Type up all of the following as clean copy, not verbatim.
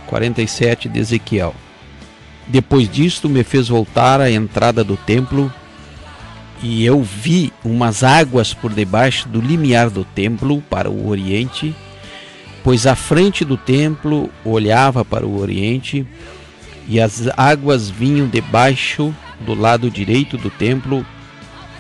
47 de Ezequiel. Depois disto me fez voltar à entrada do templo, e eu vi umas águas por debaixo do limiar do templo para o oriente, pois a frente do templo olhava para o oriente, e as águas vinham debaixo do lado direito do templo,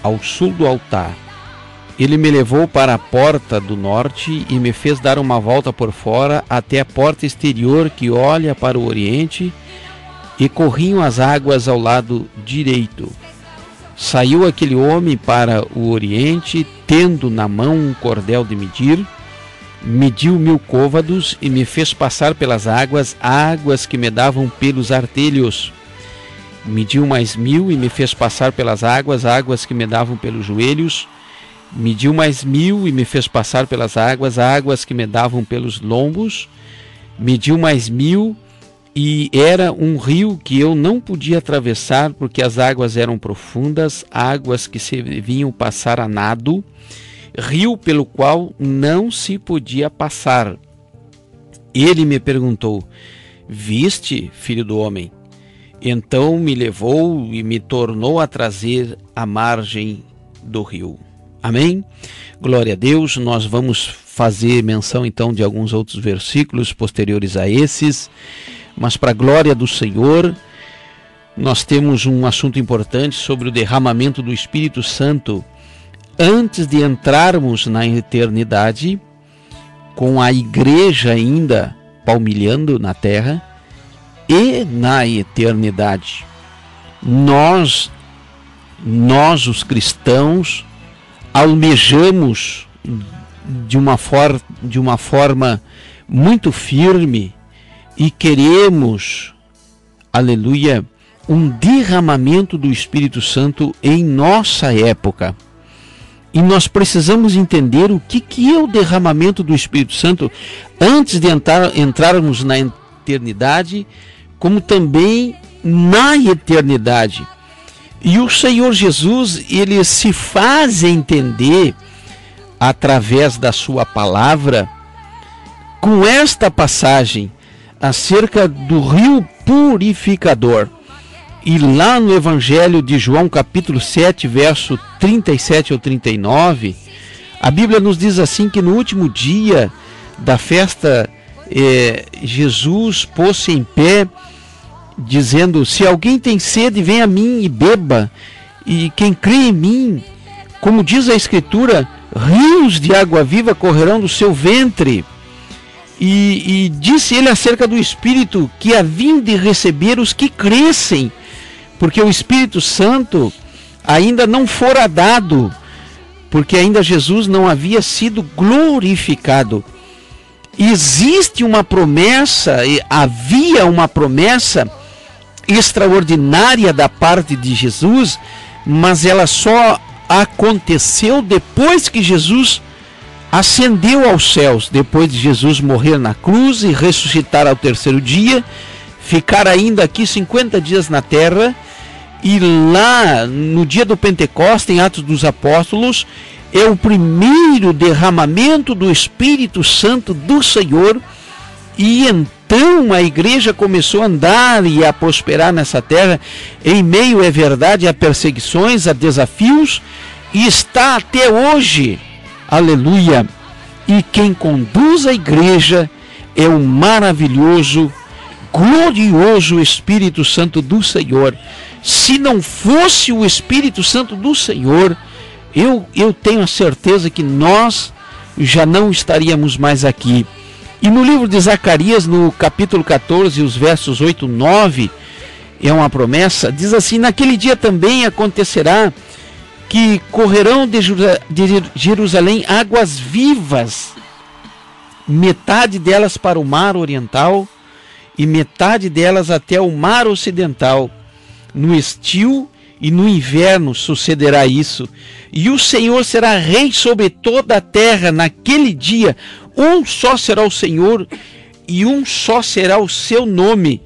ao sul do altar. Ele me levou para a porta do norte e me fez dar uma volta por fora até a porta exterior que olha para o oriente, e corriam as águas ao lado direito. Saiu aquele homem para o oriente, tendo na mão um cordel de medir, mediu 1000 côvados e me fez passar pelas águas, águas que me davam pelos artelhos. Mediu mais 1000 e me fez passar pelas águas, águas que me davam pelos joelhos. Mediu mais 1000 e me fez passar pelas águas, águas que me davam pelos lombos. Mediu mais 1000 e era um rio que eu não podia atravessar porque as águas eram profundas, águas que se vinham passar a nado, rio pelo qual não se podia passar. Ele me perguntou: viste, filho do homem? Então me levou e me tornou a trazer à margem do rio. Amém? Glória a Deus. Nós vamos fazer menção então de alguns outros versículos posteriores a esses, mas para a glória do Senhor, nós temos um assunto importante sobre o derramamento do Espírito Santo antes de entrarmos na eternidade, com a igreja ainda palmilhando na terra, e na eternidade. Nós os cristãos, almejamos de uma forma muito firme e queremos, aleluia, um derramamento do Espírito Santo em nossa época. E nós precisamos entender o que é o derramamento do Espírito Santo antes de entrarmos na eternidade, como também na eternidade. E o Senhor Jesus, ele se faz entender através da sua palavra, com esta passagem acerca do rio purificador. E lá no Evangelho de João, capítulo 7, verso 37 ao 39, a Bíblia nos diz assim que no último dia da festa, Jesus pôs-se em pé, dizendo: se alguém tem sede, venha a mim e beba, e quem crê em mim, como diz a Escritura, rios de água viva correrão do seu ventre. E disse ele acerca do Espírito que haviam de receber os que crescem, porque o Espírito Santo ainda não fora dado, porque ainda Jesus não havia sido glorificado. Existe uma promessa, havia uma promessa extraordinária da parte de Jesus, mas ela só aconteceu depois que Jesus ascendeu aos céus, depois de Jesus morrer na cruz e ressuscitar ao terceiro dia, ficar ainda aqui 50 dias na terra, e lá no dia do Pentecostes, em Atos dos Apóstolos, é o primeiro derramamento do Espírito Santo do Senhor, e então a igreja começou a andar e a prosperar nessa terra, em meio, é verdade, a perseguições, a desafios, e está até hoje, aleluia. E quem conduz a igreja é o maravilhoso, glorioso Espírito Santo do Senhor. Se não fosse o Espírito Santo do Senhor, eu tenho a certeza que nós já não estaríamos mais aqui. E no livro de Zacarias, no capítulo 14, os versos 8 e 9, é uma promessa, diz assim: naquele dia também acontecerá que correrão de Jerusalém águas vivas, metade delas para o mar oriental e metade delas até o mar ocidental. No estio e no inverno sucederá isso, e o Senhor será rei sobre toda a terra. Naquele dia, um só será o Senhor e um só será o seu nome.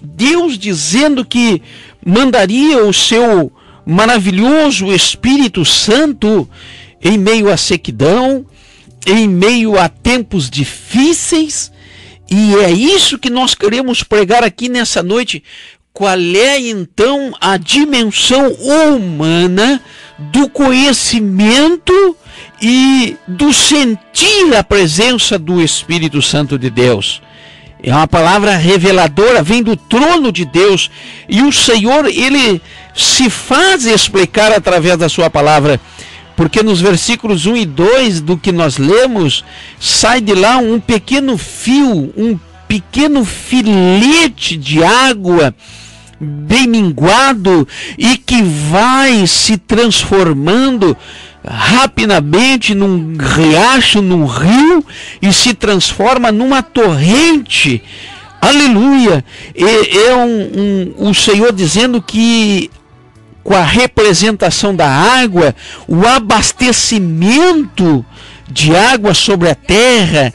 Deus dizendo que mandaria o seu maravilhoso Espírito Santo em meio à sequidão, em meio a tempos difíceis, E é isso que nós queremos pregar aqui nessa noite. Qual é então a dimensão humana do conhecimento e do sentir a presença do Espírito Santo de Deus? É uma palavra reveladora, vem do trono de Deus, e o Senhor, ele se faz explicar através da sua palavra, porque nos versículos 1 e 2 do que nós lemos, sai de lá um pequeno fio, um pequeno filete de água, bem minguado, e que vai se transformando rapidamente num riacho, num rio, e se transforma numa torrente. Aleluia! O Senhor dizendo que com a representação da água, o abastecimento de água sobre a terra,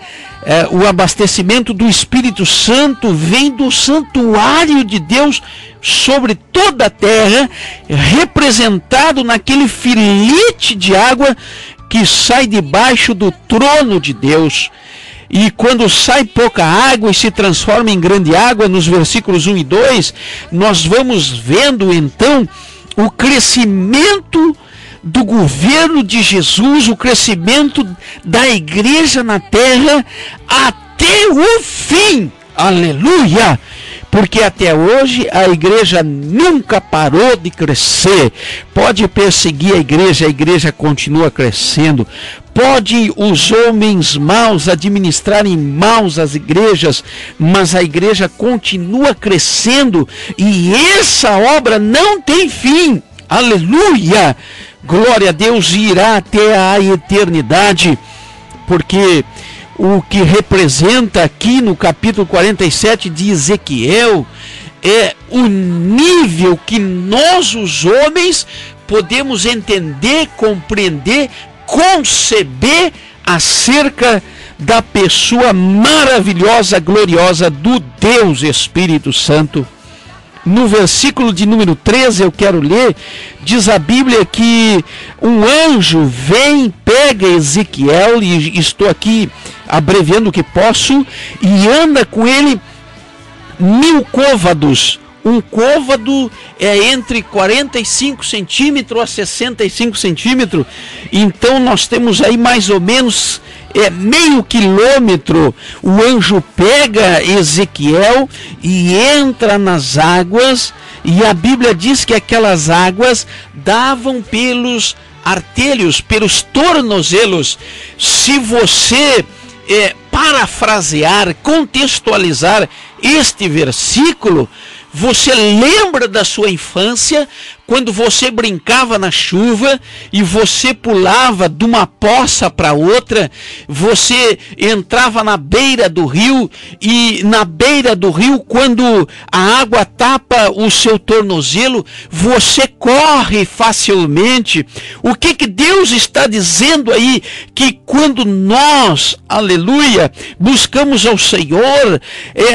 o abastecimento do Espírito Santo vem do santuário de Deus sobre toda a terra, representado naquele filete de água que sai debaixo do trono de Deus. E quando sai pouca água e se transforma em grande água, nos versículos 1 e 2, nós vamos vendo então o crescimento do governo de Jesus, o crescimento da igreja na terra até o fim. Aleluia! Porque até hoje a igreja nunca parou de crescer. Pode perseguir a igreja continua crescendo. Pode os homens maus administrarem maus as igrejas, mas a igreja continua crescendo e essa obra não tem fim. Aleluia! Glória a Deus, irá até a eternidade, porque o que representa aqui no capítulo 47 de Ezequiel é o nível que nós, os homens, podemos entender, compreender, conceber acerca da pessoa maravilhosa, gloriosa do Deus Espírito Santo. No versículo de número 13, eu quero ler, diz a Bíblia que um anjo vem, pega Ezequiel, e estou aqui abreviando o que posso, e anda com ele 1000 côvados. Um côvado é entre 45 centímetros a 65 centímetros, então nós temos aí mais ou menos meio quilômetro. O anjo pega Ezequiel e entra nas águas, e a Bíblia diz que aquelas águas davam pelos artelhos, pelos tornozelos. Se você parafrasear, contextualizar este versículo, você lembra da sua infância, quando você brincava na chuva e você pulava de uma poça para outra, você entrava na beira do rio, e na beira do rio, quando a água tapa o seu tornozelo, você corre facilmente. O que Deus está dizendo aí? Que quando nós, aleluia, buscamos ao Senhor,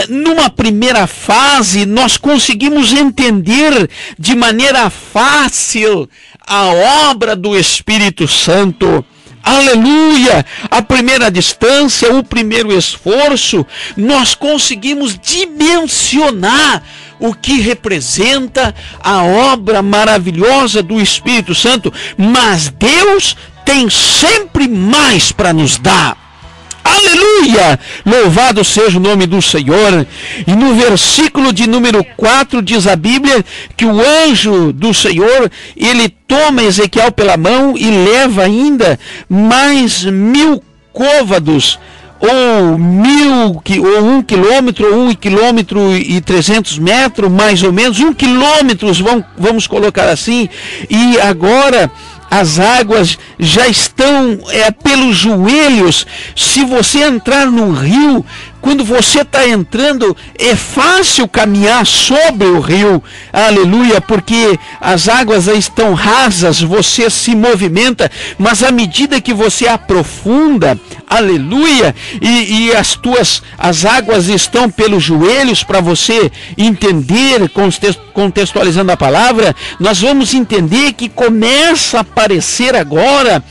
numa primeira fase, nós conseguimos entender de maneira fácil a obra do Espírito Santo. Aleluia! A primeira distância, o primeiro esforço, nós conseguimos dimensionar o que representa a obra maravilhosa do Espírito Santo, mas Deus tem sempre mais para nos dar. Aleluia! Louvado seja o nome do Senhor. E no versículo de número 4 diz a Bíblia que o anjo do Senhor, ele toma Ezequiel pela mão e leva ainda mais 1000 côvados, ou 1 quilômetro, ou 1 quilômetro e 300 metros, mais ou menos, 1 quilômetro, vamos colocar assim, e agora as águas já estão pelos joelhos. Se você entrar no rio, quando você está entrando, é fácil caminhar sobre o rio, aleluia, porque as águas estão rasas, você se movimenta, mas à medida que você aprofunda, aleluia, e as águas estão pelos joelhos, para você entender, contextualizando a palavra, nós vamos entender que começa a aparecer agora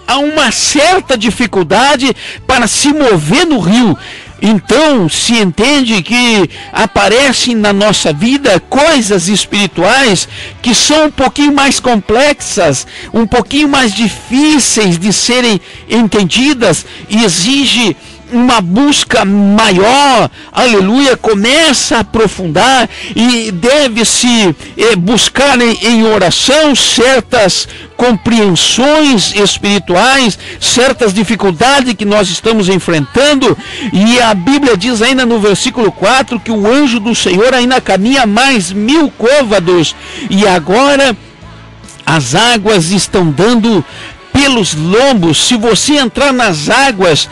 há uma certa dificuldade para se mover no rio. Então se entende que aparecem na nossa vida coisas espirituais que são um pouquinho mais complexas, um pouquinho mais difíceis de serem entendidas, e exige uma busca maior, aleluia, começa a aprofundar, e deve-se buscar em oração certas compreensões espirituais, certas dificuldades que nós estamos enfrentando. E a Bíblia diz ainda no versículo 4 que o anjo do Senhor ainda caminha mais 1000 côvados, e agora as águas estão dando pelos lombos. Se você entrar nas águas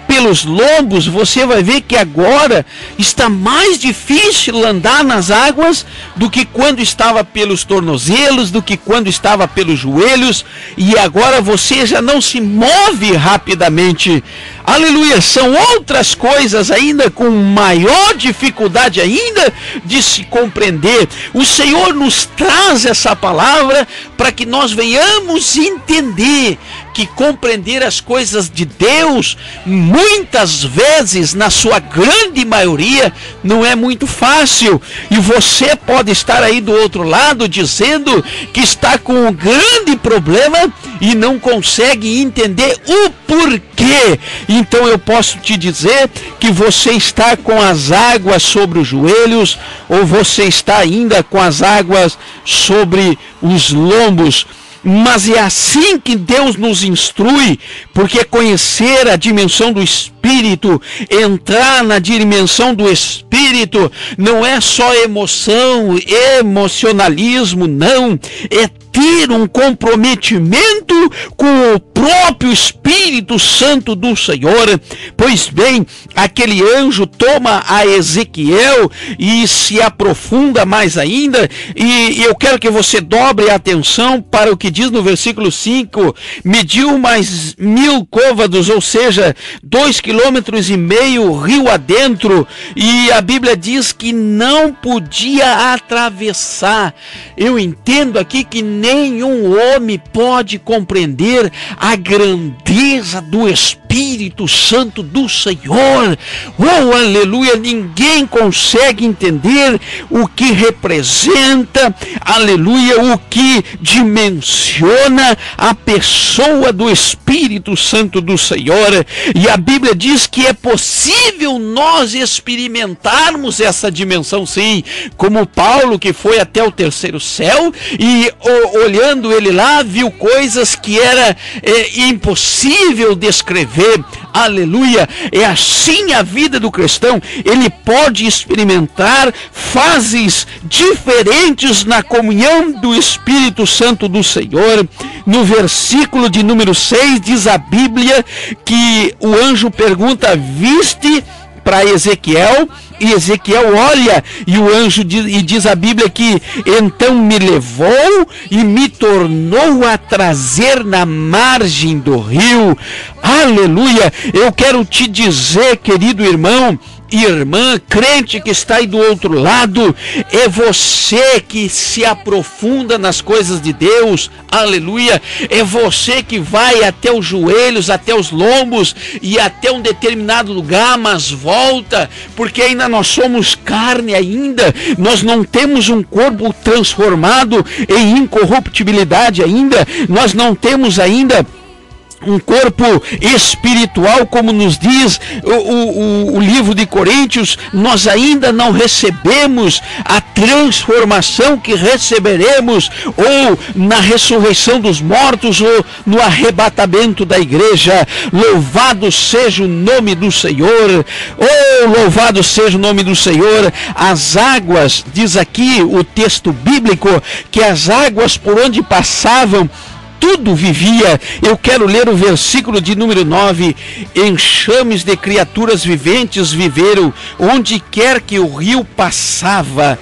pelos lombos, você vai ver que agora está mais difícil andar nas águas do que quando estava pelos tornozelos, do que quando estava pelos joelhos, e agora você já não se move rapidamente. Aleluia, são outras coisas ainda com maior dificuldade ainda de se compreender. O Senhor nos traz essa palavra para que nós venhamos entender que compreender as coisas de Deus, muitas vezes, na sua grande maioria, não é muito fácil. E você pode estar aí do outro lado dizendo que está com um grande problema e não consegue entender o porquê. Então eu posso te dizer que você está com as águas sobre os joelhos, ou você está ainda com as águas sobre os lombos. Mas é assim que Deus nos instrui, porque conhecer a dimensão do Espírito, entrar na dimensão do Espírito, não é só emoção, emocionalismo, não, é ter um comprometimento com o próprio Espírito Santo do Senhor. Pois bem, aquele anjo toma a Ezequiel e se aprofunda mais ainda, e eu quero que você dobre a atenção para o que diz no versículo 5, mediu mais 1000 côvados, ou seja, 2,5 km rio adentro, e a Bíblia diz que não podia atravessar. Eu entendo aqui que nenhum homem pode compreender a grandeza do Espírito Santo do Senhor. Oh, aleluia, ninguém consegue entender o que representa, aleluia, o que dimensiona a pessoa do Espírito Santo do Senhor. E a Bíblia diz que é possível nós experimentarmos essa dimensão, sim, como Paulo, que foi até o terceiro céu, e olhando ele lá, viu coisas que era impossível descrever. Aleluia, é assim a vida do cristão. Ele pode experimentar fases diferentes na comunhão do Espírito Santo do Senhor. No versículo de número 6 diz a Bíblia que o anjo pergunta: viste? Para Ezequiel, e Ezequiel olha, e o anjo diz a Bíblia que então me levou e me tornou a trazer na margem do rio. Aleluia! Eu quero te dizer, querido irmão, irmã, crente que está aí do outro lado, é você que se aprofunda nas coisas de Deus, aleluia, é você que vai até os joelhos, até os lombos e até um determinado lugar, mas volta, porque ainda nós somos carne ainda, nós não temos um corpo transformado em incorruptibilidade ainda, nós não temos ainda um corpo espiritual, como nos diz o livro de Coríntios. Nós ainda não recebemos a transformação que receberemos ou na ressurreição dos mortos ou no arrebatamento da igreja. Louvado seja o nome do Senhor, louvado seja o nome do Senhor. As águas, diz aqui o texto bíblico, que as águas por onde passavam, tudo vivia. Eu quero ler o versículo de número 9. Enxames de criaturas viventes viveram, onde quer que o rio passava,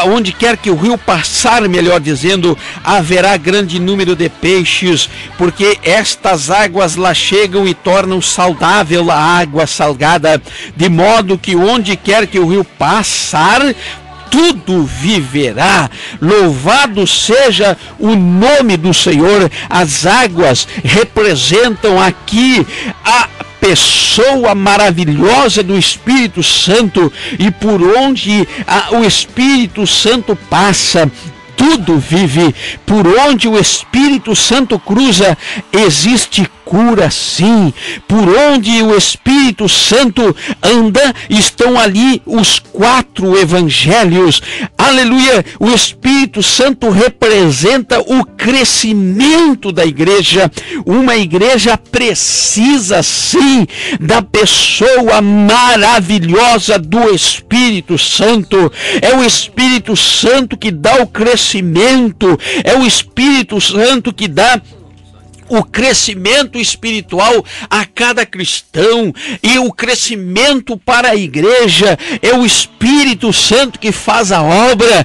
onde quer que o rio passar, melhor dizendo, haverá grande número de peixes, porque estas águas lá chegam e tornam saudável a água salgada, de modo que onde quer que o rio passar, tudo viverá. Louvado seja o nome do Senhor. As águas representam aqui a pessoa maravilhosa do Espírito Santo, e por onde o Espírito Santo passa, tudo vive. Por onde o Espírito Santo cruza, existe cura, sim. Por onde o Espírito Santo anda, estão ali os 4 evangelhos. Aleluia! O Espírito Santo representa o crescimento da igreja. Uma igreja precisa, sim, da pessoa maravilhosa do Espírito Santo. É o Espírito Santo que dá o crescimento. É o Espírito Santo que dá o crescimento espiritual a cada cristão, e o crescimento para a igreja. É o Espírito Santo que faz a obra.